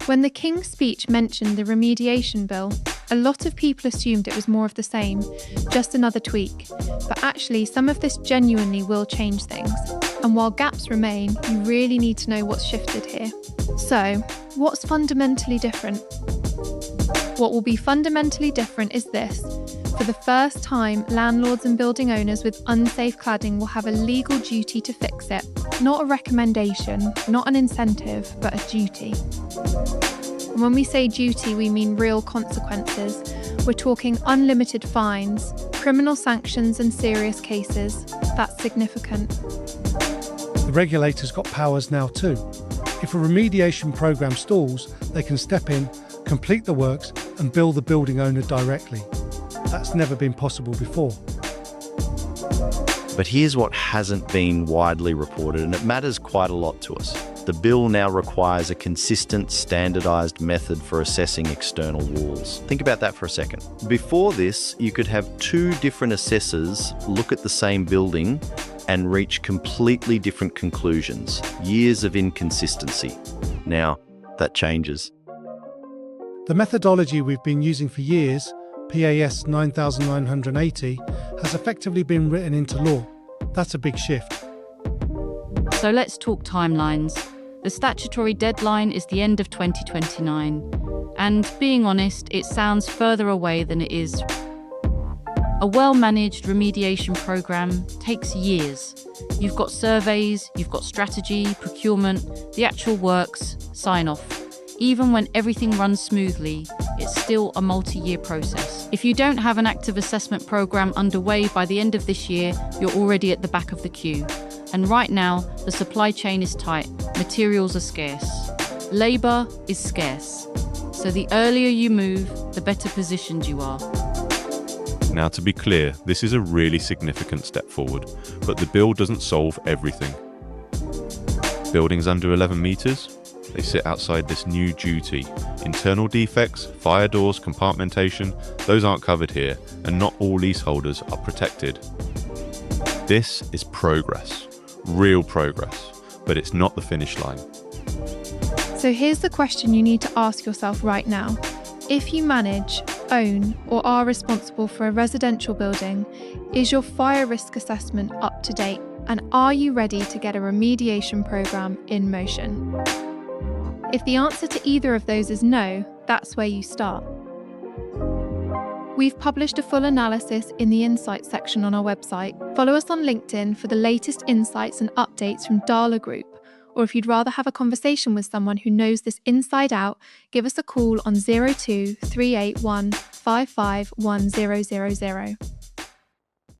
When the King's Speech mentioned the Remediation Bill, a lot of people assumed it was more of the same, just another tweak. But actually, some of this genuinely will change things. And while gaps remain, you really need to know what's shifted here. So, what's fundamentally different? What will be fundamentally different is this. For the first time, landlords and building owners with unsafe cladding will have a legal duty to fix it. Not a recommendation, not an incentive, but a duty. And when we say duty, we mean real consequences. We're talking unlimited fines, criminal sanctions and serious cases. That's significant. The regulator's got powers now too. If a remediation programme stalls, they can step in, complete the works and bill the building owner directly. That's never been possible before. But here's what hasn't been widely reported, and it matters quite a lot to us. The bill now requires a consistent, standardised method for assessing external walls. Think about that for a second. Before this, you could have two different assessors look at the same building and reach completely different conclusions. Years of inconsistency. Now, that changes. The methodology we've been using for years, PAS 9980, has effectively been written into law. That's a big shift. So let's talk timelines. The statutory deadline is the end of 2029. And being honest, it sounds further away than it is. A well-managed remediation programme takes years. You've got surveys, you've got strategy, procurement, the actual works, sign-off. Even when everything runs smoothly, it's still a multi-year process. If you don't have an active assessment programme underway by the end of this year, you're already at the back of the queue. And right now, the supply chain is tight, materials are scarce, labour is scarce. So the earlier you move, the better positioned you are. Now, to be clear, this is a really significant step forward, but the bill doesn't solve everything. Buildings under 11 metres, they sit outside this new duty. Internal defects, fire doors, compartmentation, those aren't covered here, and not all leaseholders are protected. This is progress, real progress, but it's not the finish line. So here's the question you need to ask yourself right now. If you manage, own, or are responsible for a residential building, is your fire risk assessment up to date? And are you ready to get a remediation programme in motion? If the answer to either of those is no, that's where you start. We've published a full analysis in the Insights section on our website. Follow us on LinkedIn for the latest insights and updates from Dala Group. Or if you'd rather have a conversation with someone who knows this inside out, give us a call on 02 381 551 000.